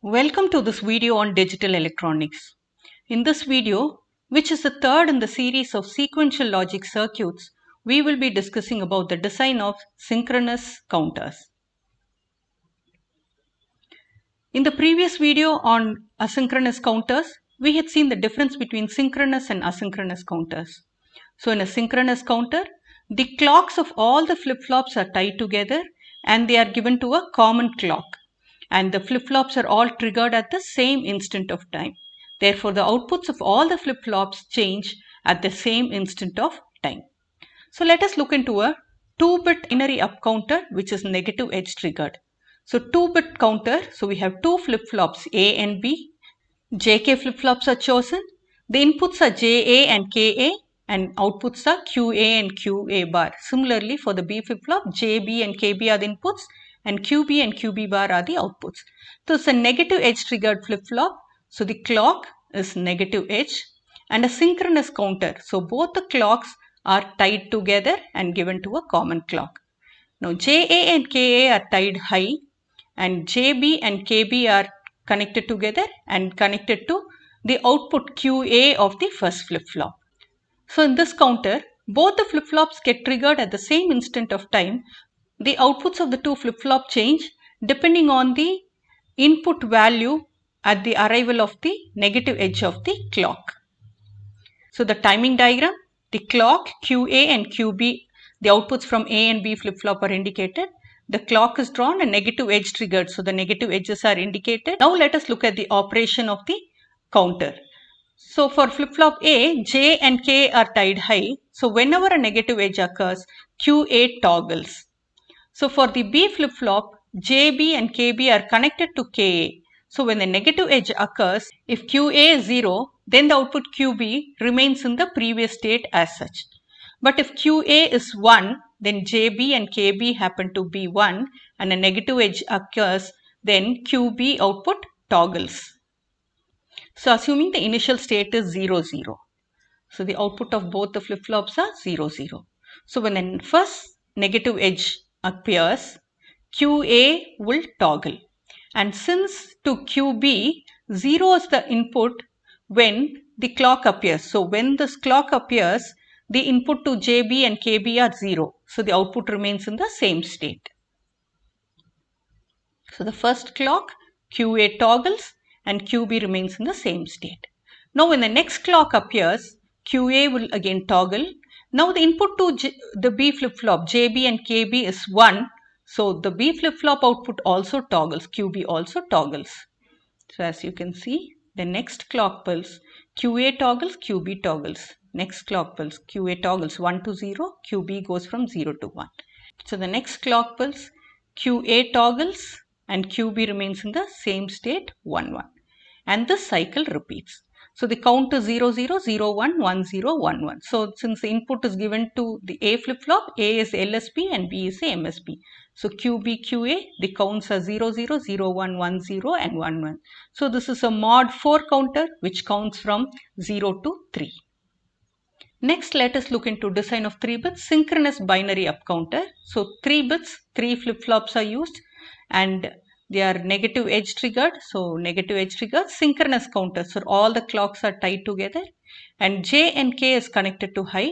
Welcome to this video on digital electronics. In this video, which is the third in the series of sequential logic circuits, we will be discussing about the design of synchronous counters. In the previous video on asynchronous counters, we had seen the difference between synchronous and asynchronous counters. So in a synchronous counter, the clocks of all the flip-flops are tied together and they are given to a common clock. And the flip-flops are all triggered at the same instant of time. Therefore, the outputs of all the flip-flops change at the same instant of time. So let us look into a 2-bit binary up counter which is negative edge triggered. So 2-bit counter, so we have two flip-flops A and B. JK flip-flops are chosen. The inputs are JA and KA and outputs are QA and QA bar. Similarly, for the B flip-flop, JB and KB are the inputs and QB and QB bar are the outputs. So it's a negative edge triggered flip-flop. So the clock is negative edge and a synchronous counter. So both the clocks are tied together and given to a common clock. Now JA and KA are tied high and JB and KB are connected together and connected to the output QA of the first flip-flop. So in this counter, both the flip-flops get triggered at the same instant of time. The outputs of the two flip-flop change depending on the input value at the arrival of the negative edge of the clock. So the timing diagram, the clock QA and QB, the outputs from A and B flip-flop are indicated. The clock is drawn and negative edge triggered. So the negative edges are indicated. Now let us look at the operation of the counter. So for flip-flop A, J and K are tied high. So whenever a negative edge occurs, QA toggles. So for the B flip-flop, JB and KB are connected to KA. So when the negative edge occurs, if QA is 0, then the output QB remains in the previous state as such. But if QA is 1, then JB and KB happen to be 1 and a negative edge occurs, then QB output toggles. So assuming the initial state is 0, 0. So the output of both the flip-flops are 0, 0. So when the first negative edge appears, QA will toggle. And since to QB, 0 is the input when the clock appears. So when this clock appears, the input to JB and KB are 0. So the output remains in the same state. So the first clock, QA toggles and QB remains in the same state. Now when the next clock appears, QA will again toggle. Now the input to the B flip-flop, JB and KB is 1. So the B flip-flop output also toggles, QB also toggles. So as you can see, the next clock pulse, QA toggles, QB toggles. Next clock pulse, QA toggles 1 to 0, QB goes from 0 to 1. So the next clock pulse, QA toggles and QB remains in the same state 1, 1. And this cycle repeats. So the count is 0, 0, 0, 1, 1, 0, 1, 1. So since the input is given to the A flip-flop, A is LSB and B is the MSB. So QB, QA, the counts are 0, 0, 0, 1, 1, 0 and 1, 1. So this is a mod 4 counter which counts from 0 to 3. Next, let us look into design of 3-bit synchronous binary up counter. So 3 bits, 3 flip-flops are used and they are negative edge triggered. So negative edge triggered synchronous counter. So all the clocks are tied together and J and K is connected to high.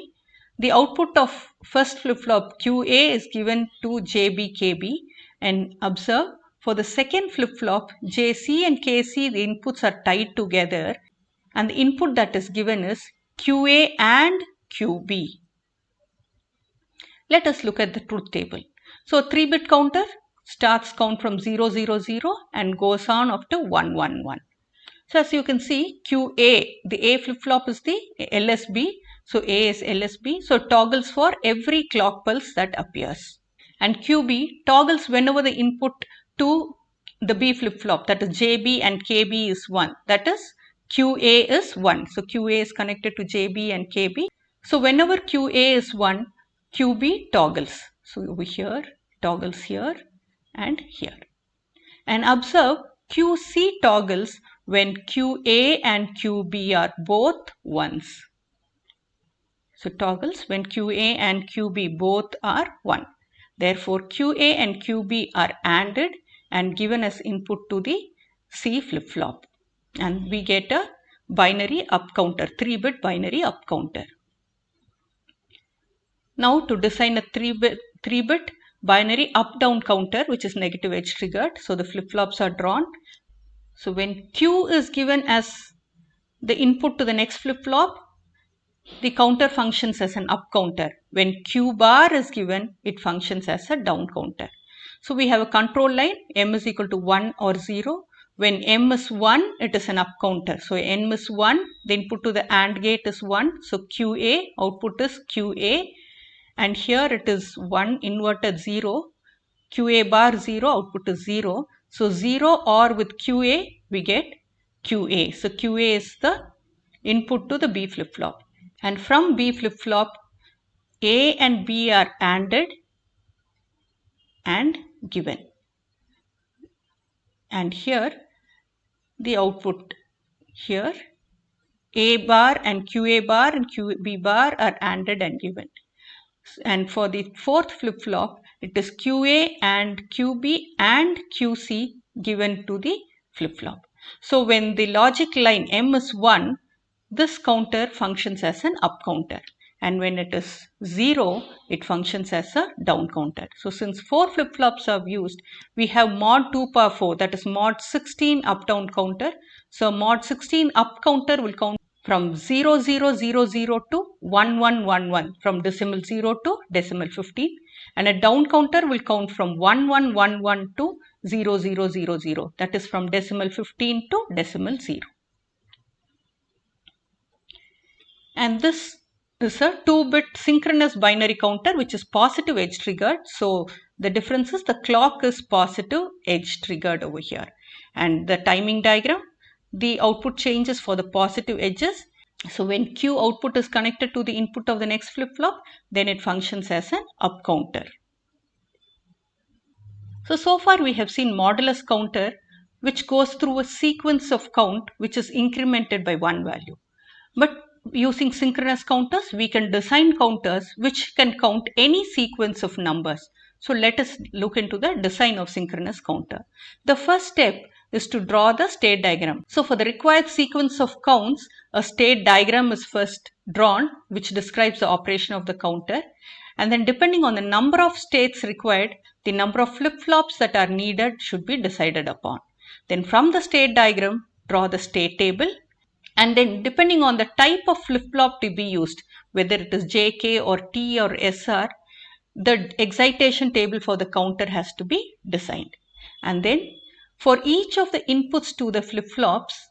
The output of first flip-flop QA is given to JB-KB and observe for the second flip-flop JC and KC, the inputs are tied together and the input that is given is QA and QB. Let us look at the truth table. So 3-bit counter starts count from 0, 0, 0 and goes on up to 1, 1, 1. So as you can see, QA, the A flip-flop is the LSB. So A is LSB. So toggles for every clock pulse that appears. And QB toggles whenever the input to the B flip-flop, that is JB and KB is 1. That is QA is 1. So QA is connected to JB and KB. So whenever QA is 1, QB toggles. So over here, toggles here and here. And observe QC toggles when QA and QB are both 1s. So toggles when QA and QB both are 1. Therefore QA and QB are ANDed and given as input to the C flip-flop. And we get a binary up counter, 3-bit binary up counter. Now to design a 3-bit binary up-down counter, which is negative edge triggered. So the flip-flops are drawn. So when Q is given as the input to the next flip-flop, the counter functions as an up counter. When Q bar is given, it functions as a down counter. So we have a control line, M is equal to 1 or 0. When M is 1, it is an up counter. So M is 1, the input to the AND gate is 1. So QA, output is QA. And here it is 1 inverted 0. QA bar 0, output is 0. So 0 OR with QA, we get QA. So QA is the input to the B flip-flop. And from B flip-flop, A and B are ANDed and given. And here the output here, A bar and QA bar and QB bar are ANDed and given. And for the fourth flip-flop, it is QA and QB and QC given to the flip-flop. So when the logic line M is 1, this counter functions as an up counter. And when it is 0, it functions as a down counter. So since 4 flip-flops are used, we have mod 2 power 4, that is mod 16 up-down counter. So mod 16 up counter will count from 0000 to 1111, from decimal 0 to decimal 15, and a down counter will count from 1111 to 0000, that is from decimal 15 to decimal 0. And this is a 2-bit synchronous binary counter which is positive edge triggered. So the difference is the clock is positive edge triggered over here. And the timing diagram, the output changes for the positive edges. So when Q output is connected to the input of the next flip-flop, then it functions as an up counter. So far we have seen modulus counter, which goes through a sequence of count which is incremented by one value. But using synchronous counters, we can design counters which can count any sequence of numbers. So let us look into the design of synchronous counter. The first step is to draw the state diagram. So for the required sequence of counts, a state diagram is first drawn, which describes the operation of the counter. And then depending on the number of states required, the number of flip-flops that are needed should be decided upon. Then from the state diagram, draw the state table. And then depending on the type of flip-flop to be used, whether it is JK or T or SR, the excitation table for the counter has to be designed. And then for each of the inputs to the flip-flops,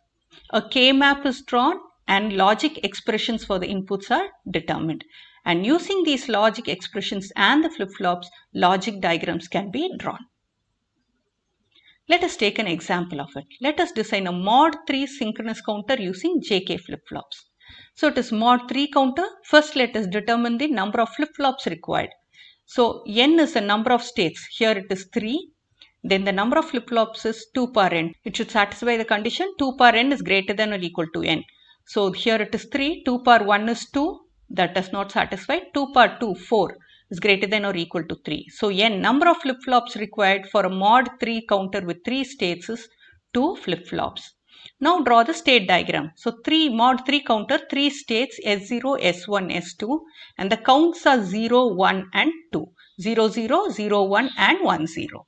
a K-map is drawn and logic expressions for the inputs are determined. And using these logic expressions and the flip-flops, logic diagrams can be drawn. Let us take an example of it. Let us design a mod 3 synchronous counter using JK flip-flops. So it is mod 3 counter. First let us determine the number of flip-flops required. So n is the number of states. Here it is 3. Then the number of flip-flops is 2 power n. It should satisfy the condition 2 power n is greater than or equal to n. So here it is 3. 2 power 1 is 2. That does not satisfy. 2 power 2, 4 is greater than or equal to 3. So n number of flip-flops required for a mod 3 counter with 3 states is 2 flip-flops. Now draw the state diagram. So mod 3 counter, 3 states S0, S1, S2, and the counts are 0, 1 and 2. 0, 0, 0, 1 and 1, 0.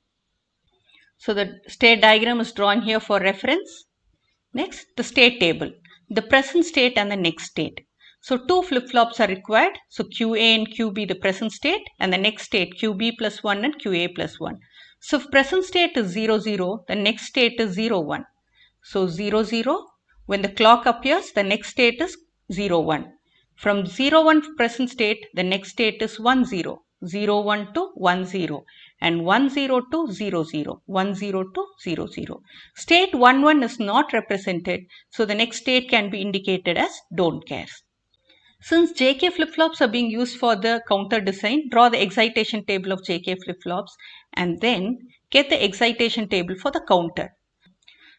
So the state diagram is drawn here for reference. Next, the state table, the present state and the next state. So 2 flip-flops are required. So QA and QB the present state, and the next state QB plus 1 and QA plus 1. So if present state is 0, 0, the next state is 0, 1. So 0, 0, when the clock appears, the next state is 0, 1. From 0, 1 present state, the next state is 1, 0. 0, 1 to 1, 0. And 1, 0 to 0, 0. 1, 0 to 0, 0. State 1, 1 is not represented. So the next state can be indicated as don't care. Since JK flip-flops are being used for the counter design, draw the excitation table of JK flip-flops and then get the excitation table for the counter.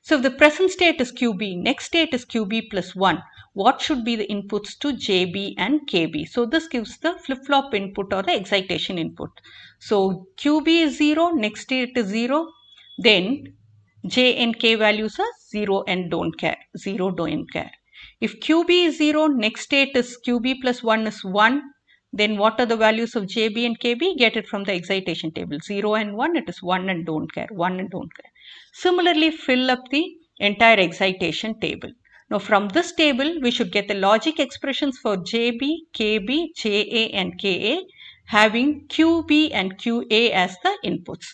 So if the present state is QB, next state is QB plus 1, what should be the inputs to JB and KB? So this gives the flip-flop input or the excitation input. So QB is 0, next state is 0, then J and K values are 0 and don't care. 0, don't care. If QB is 0, next state is QB plus 1 is 1. Then what are the values of JB and KB? Get it from the excitation table. 0 and 1, it is 1 and don't care. 1 and don't care. Similarly, fill up the entire excitation table. Now from this table, we should get the logic expressions for JB, KB, JA and KA having QB and QA as the inputs.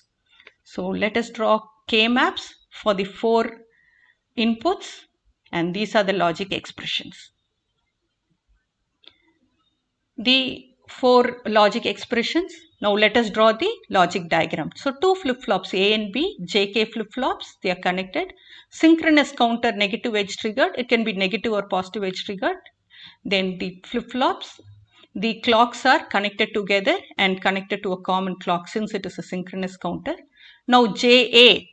So let us draw K maps for the 4 inputs, and these are the logic expressions. The 4 logic expressions. Now let us draw the logic diagram. So 2 flip-flops A and B, JK flip-flops, they are connected. Synchronous counter negative edge triggered. It can be negative or positive edge triggered. Then the flip-flops, the clocks are connected together and connected to a common clock since it is a synchronous counter. Now JA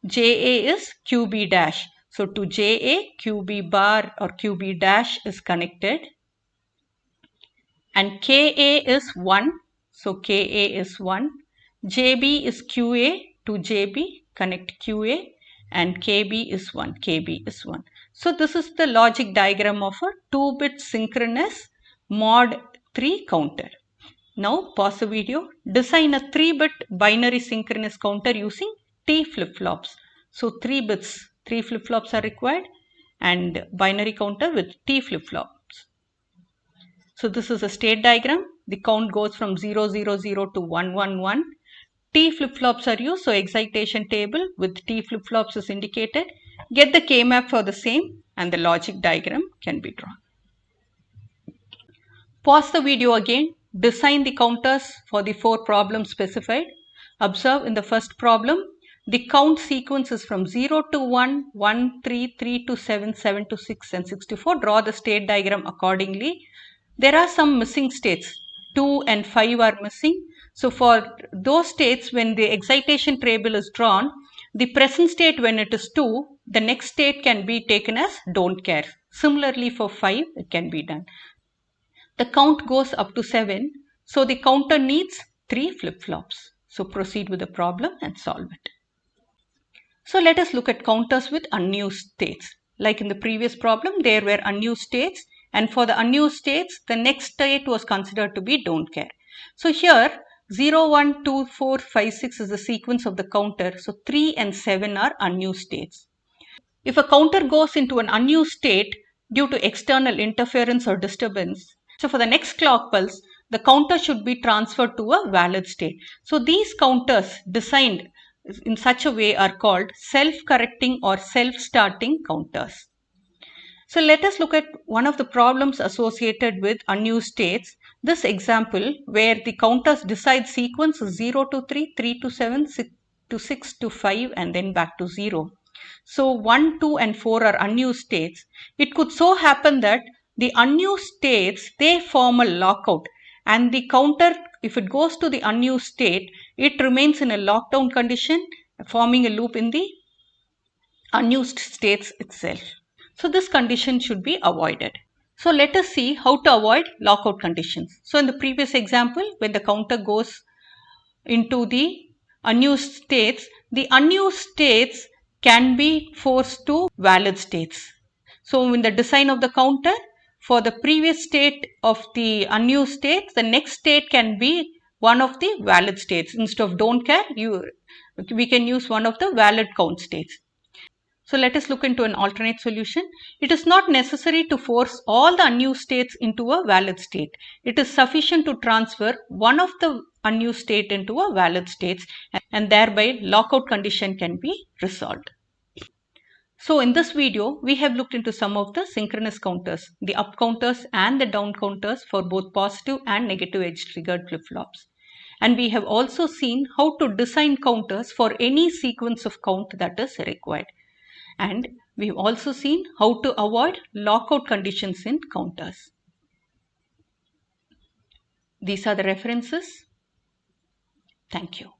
is QB dash. So to JA, QB bar or QB dash is connected. And KA is 1. So KA is 1. JB is QA to JB, connect QA. And KB is 1. KB is 1. So this is the logic diagram of a 2-bit synchronous mod 3 counter. Now pause the video. Design a 3-bit binary synchronous counter using T flip-flops. So 3 bits, 3 flip-flops are required and binary counter with T flip-flops. So this is a state diagram. The count goes from 0, 0, 0 to 1, 1, 1. T flip-flops are used. So excitation table with T flip-flops is indicated. Get the K map for the same and the logic diagram can be drawn. Pause the video again. Design the counters for the 4 problems specified. Observe in the first problem, the count sequence is from 0 to 1, 1, 3, 3 to 7, 7 to 6 and 6 to 4. Draw the state diagram accordingly. There are some missing states. 2 and 5 are missing. So for those states, when the excitation table is drawn, the present state when it is 2, the next state can be taken as don't care. Similarly for 5, it can be done. The count goes up to 7. So the counter needs 3 flip-flops. So proceed with the problem and solve it. So let us look at counters with unused states. Like in the previous problem, there were unused states. And for the unused states, the next state was considered to be don't care. So here 0, 1, 2, 4, 5, 6 is the sequence of the counter. So 3 and 7 are unused states. If a counter goes into an unused state due to external interference or disturbance, so for the next clock pulse, the counter should be transferred to a valid state. So these counters designed in such a way are called self-correcting or self-starting counters. So let us look at one of the problems associated with unused states. This example where the counters decide sequence is 0 to 3, 3 to 7, 6 to 6 to 5 and then back to 0. So 1, 2 and 4 are unused states. It could so happen that the unused states, they form a lockout and the counter, if it goes to the unused state, it remains in a lockdown condition, forming a loop in the unused states itself. So this condition should be avoided. So let us see how to avoid lockout conditions. So in the previous example, when the counter goes into the unused states, the unused states can be forced to valid states. So in the design of the counter, for the previous state of the unused state, the next state can be one of the valid states. Instead of don't care, we can use one of the valid count states. So let us look into an alternate solution. It is not necessary to force all the unused states into a valid state. It is sufficient to transfer one of the unused state into a valid state and thereby lockout condition can be resolved. So in this video, we have looked into some of the synchronous counters, the up counters and the down counters for both positive and negative edge triggered flip-flops. And we have also seen how to design counters for any sequence of count that is required. And we have also seen how to avoid lockout conditions in counters. These are the references. Thank you.